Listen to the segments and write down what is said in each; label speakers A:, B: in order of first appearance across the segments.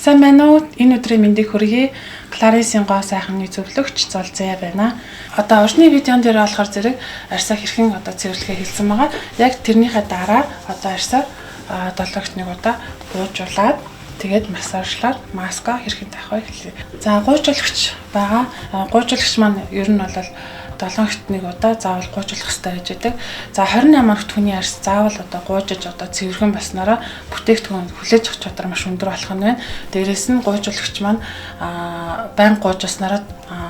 A: Сайн байна уу? Энэ өдрийн мэндийг хүргэе. Clarice-ийн гоо сайхны зөвлөгч Золзая байна. Одоо орчны видеон дээр болохоор зэрэг арьсаа хэрхэн цэвэрлэхээ хэлсэн байгаа. Яг тэрнийхээ дараа арьсаа 7 хоногт нэг удаа гуйжуулаад тэгээд массажлаад маска хэрхэн тавих вэ хэлье. За гуйжуулагч байгаа. Гуйжуулагч маань ер нь бол 7 хоногт нэг удаа заавал гуйжуулах хэрэгтэй гэж байдаг. За 28 хоногт хүний арьс заавал гуйжиж цэвэрхэн баснараа бүтээгдэхүүн хүлээж авах чадвар маш өндөр болох нь байна. Дээрээс нь гуйжуулагч маань байнга гуйжуулснараа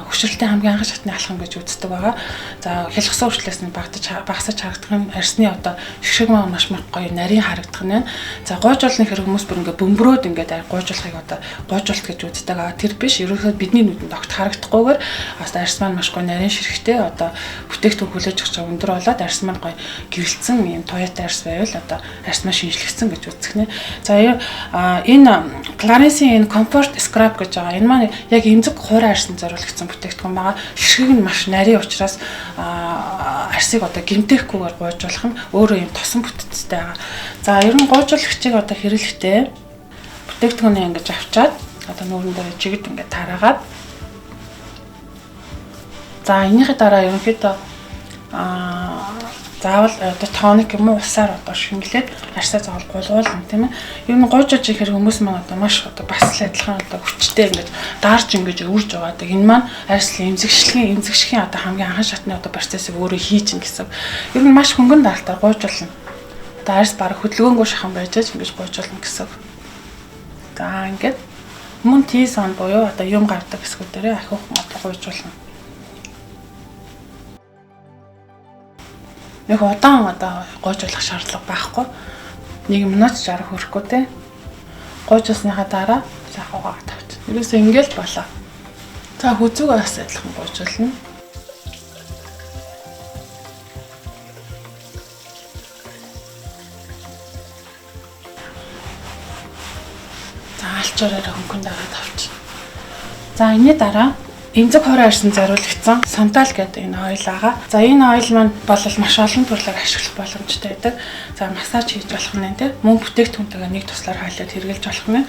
A: хөшрөлтийн хамгийн анхан шатны алхам гэж үздэг байгаа. За хялгсан хүртлээс нь багасаж харагдах нь арьсны шгшэг маань маш гоё нарийн харагдах нь байна. За гуйжуулны хэрэг хүмүүс бүр бөмбөрөөд гуйжуулахыг гуйжуулалт гэж үздэг. Тэр биш ерөөсөө бидний нүдэнд огт харагдахгүйгээр арьс маань маш гоё нарийн ширхтэй бүтээгдэхүүн хүлээж авах чадвар өндөр болоод арьс маань гоё гэрэлцсэн юм туяатай арьс байвал арьс маань шинжлэхсэн гэж үздэг нэ. За энэ Clarice-ийн Comfort Scrub гэж байгаа. Энэ маань яг эмзэг хуурай арьсанд зориулагдсан бүтээгдэхүүн байгаа. Ширхэг нь маш нарийн учраас арьсыг гэмтээхгүйгээр гуйжуулах нь өөрөө юм тосон бүтцтэй байгаа. За ер нь гуйжуулагчийг хэрэглэхдээ бүтээгдэхүүнээ ингэж авчаад нүүрэн дээр жигд ингэ тараагаад за энийхээ дараа ерөнхийдөө заавал тоник юм уу усаар шингэлээд арьсаа заавал гулгуулна тийм ээ. Ер нь гуйжуулж ихэр хүмүүс маань маш бас л адилхан хүчтэй ингэж даарж ингэж өвөрж байгаа. Энэ маань арьслын эмзэгшлийн хамгийн анхан шатны процессыг өөрөө хийж гин гэсэн. Ер нь маш хөнгөн даралтаар гуйжуулна. Арьс бараг хөдөлгөөнгүй шахан байж ингэж гуйжуулна гэсэн. За ингээд мөн T-сон буюу юм гардаг хэсгүүдээрээ ахиух гуйжуулна. Нэг удаан гуйжуулах шаардлага байхгүй. 1 минут 60 хүрэхгүй те. Гуйжуулсныхаа дараа захаагаа тавьчих. Ерөөсөө ингээл болоо. За хүзүүгээ бас адилхан гуйжуулна. За алчуураараа хөнгөн дараа тавьчих. За энэний дараа эмзэг хорой арьсанд зориулагдсан сантал гэдэг энэ ойл байгаа. За энэ ойл маань бол маш олон төрлөөр ашиглах боломжтой байдаг. За массаж хийж болох нь тийм мөн бүтээгдэхүүнтэйгээ нэг туслаар хайлаад хэрэглэж болох нь.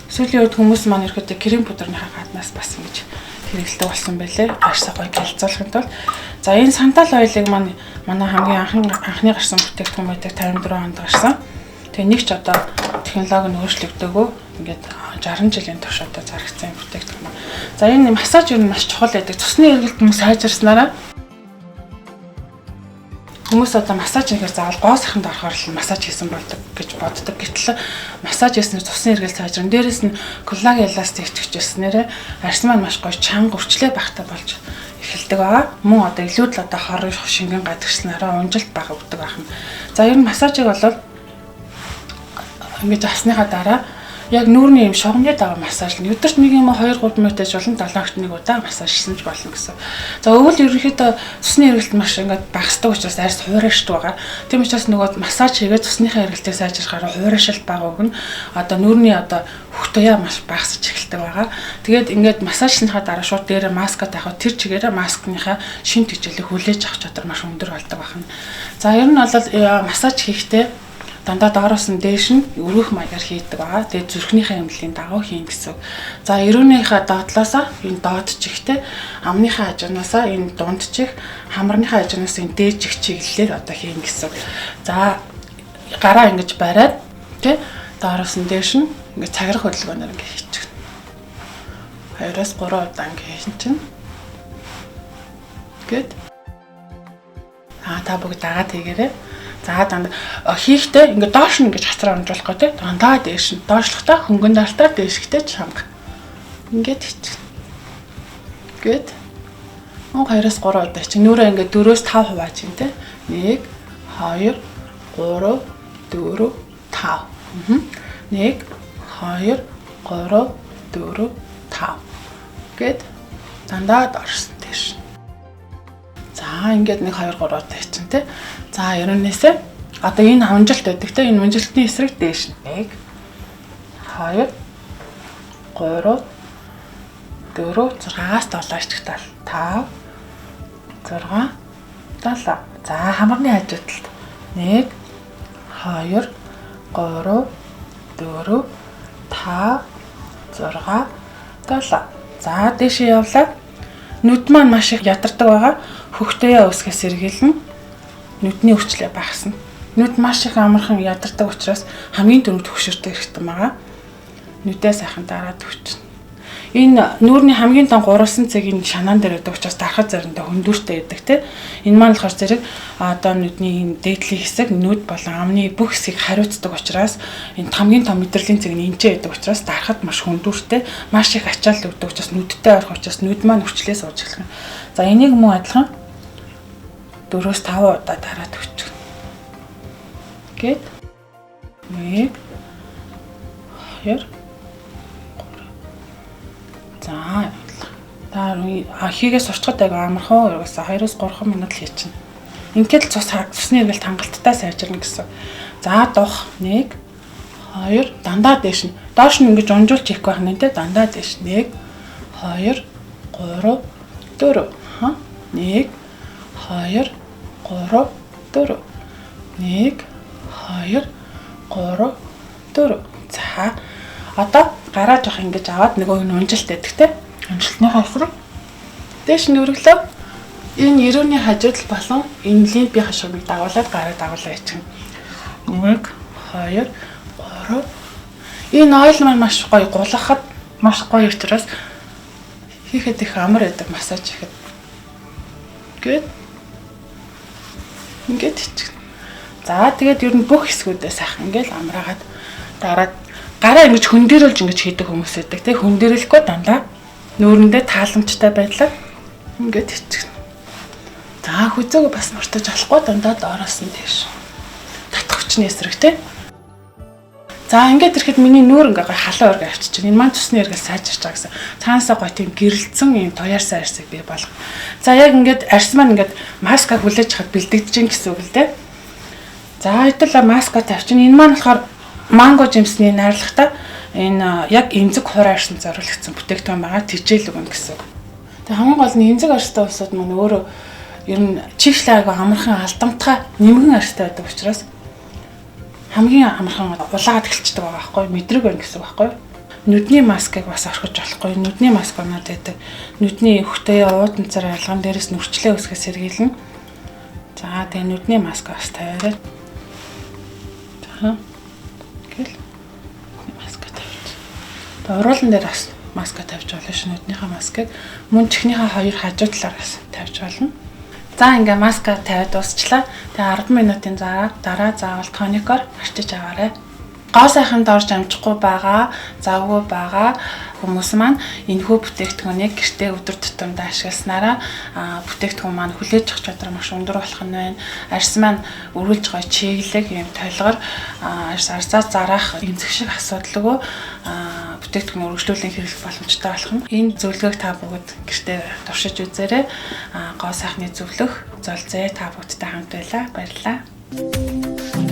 A: Сүүлийн үед хүмүүс маань ерөөдөө крем пудрынхаа гаднаас бас ингэж хэрэглэдэг болсон байлээ. Арьсаа гоё гялцуулахын тулд. За энэ сантал ойлыг маань манай хамгийн анхны гарсан бүтээгдэхүүн байдаг 54 онд гарсан. Тэгээ нэг ч технологи нь өөрчлөгдөөгүй ингээд 60 жилийн турш зарагдсан бүтээгдэхүүн. За энэ массаж ер нь маш чухал байдаг. Цусны эргэлт сайжирснараа хүмүүс массаж хийхээр заавал гоо саханд орохоор л массаж хийсэн болдог гэж боддог. Гэтэл массаж хийснээр цусны эргэлт сайжирна. Дээрээс нь коллаген эластик идэвхжүүлснээр арьс маань маш гоё чанга өрчлөө багтаа болж эхэлдэг байгаа. Мөн илүүд л хор шингэн гадагшлаараа унжилт бага өгдөг байна. За ер нь массажийг бол ингэж авсныхаа дараа яг нүүрний юм шугамны даваа массаж нь өдөрт 1 юм 2-3 минутаж болон 7 хоногт нэг удаа массаж хийсэн ч болно гэсэн. За өвөл ерөнхийдөө цусны эргэлт маш ингээд багасдаг учраас арьс хуурайшдаг байгаа. Тийм учраас нөгөө массаж хийгээд цусныхаа эргэлтийг сайжруулахаар хуурайшилт бага өгнө. Нүүрний хөх туяа маш багасж эхэлдэг байгаа. Тэгээд ингээд массажсныхаа дараа шууд дээрээ маска тавих тэр чигээрээ маскныхаа шин тэжээлийг хүлээж авах чадвар маш өндөр болдог байна. За ер нь бол массаж хийхдээ дандаа доороос нь дээш нь өргөх маягаар хийдэг байгаа. Тэгээд зүрхнийхээ эмнэлгийн дагуу хийн гэсэн. За эрүүнийхээ доотлоосоо энэ доодчих те амныхаа хажуунаасаа энэ дундчих хамарныхаа хажуунаас энэ дээд чих чиглэлээр хийн гэсэн. За гараа ингэж бариад те доороос нь дээш нь ингэ цаграх хөдөлгөөнөөр ингэ хийчих. 2-3 удаа ингэ хийн чинь. Good. Та бүгд дагаад хийгээрэй. За дандаа хийхдээ ингээд доош нь ингэж хацраа унжуулах гэдэг. Дандаа дээш нь доошлохтой хөнгөн дартаа дээшгтэй чанга. Ингээд хийчих. Good. 2-3 удаа чи нүрээ ингээд 4-5 хувааж юм те. 1 2 3 4 5. 1 2 3 4 5. Good. Дандаа доош дээш. За ингээд 1 2 3 удаа хийчин те. За ерөнхийдөө энэ амжилт байдаг те энэ амжилтны эсрэг дээш нь 1 2 3 4 6-аас 7 ч гтал 5 6 7. За хамарны хажуудалд 1 2 3 4 5 6 7. За дээшээ явлаа. Нүд маань маш их ядардаг байгаа. Хөхтөе өсгөөс сэргийлнэ. Нүдний өвчлөө багасна. Нүд маш их амархан ядардаг учраас хамгийн түрүүнд төгшөртэй хэрэгтэй байгаа. Нүдээ сайхан дараад төвчнө. Энэ нүүрний хамгийн дан гурвалсан цэгийн шанаан дээр байдаг учраас дарахад заримдаа хөндүүртэй байдаг тийм. Энэ маань болохоор зэрэг одоо нүдний дээдлийн хэсэг нүд болон амны бүх хэсгийг хариуцдаг учраас энэ хамгийн том мэдрэлийн цэг нь энэчээ байдаг учраас дарахад маш хөндүүртэй, маш их ачаал өгдөг учраас нүдтэй орох учраас нүд маань өвчлөө сууж эхлэх юм. За энийг мөн адилхан 4-5 удаа дараад төвчнө. Гэт 1 2 За та хийгээс сурчхад айгу амархан угаасаа 2-3 минут л хийчихнэ. Ингээд л цусны эргэлт хангалттай сайжирна гэсэн. За дух 1 2 дандаа дээш нь. Доош нь ингэж унжуулж хийх байх нь те дандаа дээш 1 2 3 4 1 2 3 4 1 2 2 3 4. За одоо гараа жоох ингэж аваад нөгөө нь унжилт байдаг те. Унжилтныхаа эсрэг дээш нь өргөлөө. Энэ ерөөний хажууд болон энэ лимбийн хашуурыг дагуулад гараа дагуулаа яачих. 1 2 3. Энэ ойл маань маш гоё гулгахад маш гоё учраас хийхэд их амар байдаг массаж хийхэд. Ингээд хийчих. За тэгээд ер нь бүх хэсгүүдээ сайхан ингээл амраагаад дараад гараа ингэж хөндөрүүлж ингэж хийдэг хүмүүс байдаг тий хөндөрөлгүй дандаа нүүрэндээ тааламжтай байдлаар ингэж хийчих. За хүзээгөө бас мартаж болохгүй дандаа доороос нь тийш татах хүчний эсрэг тий. За ингээд ирэхэд миний нүүр ингээ гой халуун өргө авчиж байна. Энэ маань цусны эргэл сайжирч байгаа гэсэн. Цаанасаа гой тийм гэрэлцэн юм туяарсан арьсыг бий болгох. За яг ингээд арьс маань ингээд маскаг хүлээж хад бэлдэгдэж гин гэсэн үг л дээ. За хэтэл маска тавьчихна. Энэ маань болохоор манго жимсний найрлагатай энэ яг эмзэг хураа арьсанд зориулагдсан бүтээгдэхүүн байгаа тижэл өгнө гэсэн. Тэгээ хамгийн гол нь эмзэг арьстай улсууд маань өөрөө ер нь чихлээ айгу амархан алдамтгай нэмгэн арьстай байдаг учраас хамгийн амархан улаагаад эхэлчихдэг байгаа байхгүй мэдрэг байна гэсэн үг байхгүй. Нүдний маскыг бас орхиж болохгүй. Нүдний маск оноод байдаг. Нүдний өвхтэй уудан цар алган дээрээс нүрчлээ өсгөөс сэргийлнэ. За тэгээ нүдний маск бас тавиарай. За гэл маска тавьж. Тэгээ уруулан дээр бас маска тавьж болно ш нүднийхээ маскыг мөн чихнийхээ хоёр хажуу талаар бас тавьж болно. За ингээ маска тавиад дуусчлаа. Тэгээ 10 минутын дараа заавал тоникоор арчиж аваарай. Гоо сайханд орж амжихгүй байгаа, завгүй байгаа хүмүүс маань энэхүү бүтээгдэхүүнийг гэртээ өдөр тутамдаа ашигласнараа бүтээгдэхүүн маань хүлээж авах чадвар маш өндөр болох нь байна. Арьс маань өрүүлж гоё чиглэг, юм толгор, арьсаа зараах эмзэг шиг асуудалгүй бүтээгдэхүүн өргөжлүүлэн хэрэглэх боломжтой болох нь. Энэ зөвлөгөөг та бүгд гэртээ туршиж үзээрэй. Гоо сайхны зөвлөх, золзээ та бүгдтэй хамт байлаа. Баярлалаа.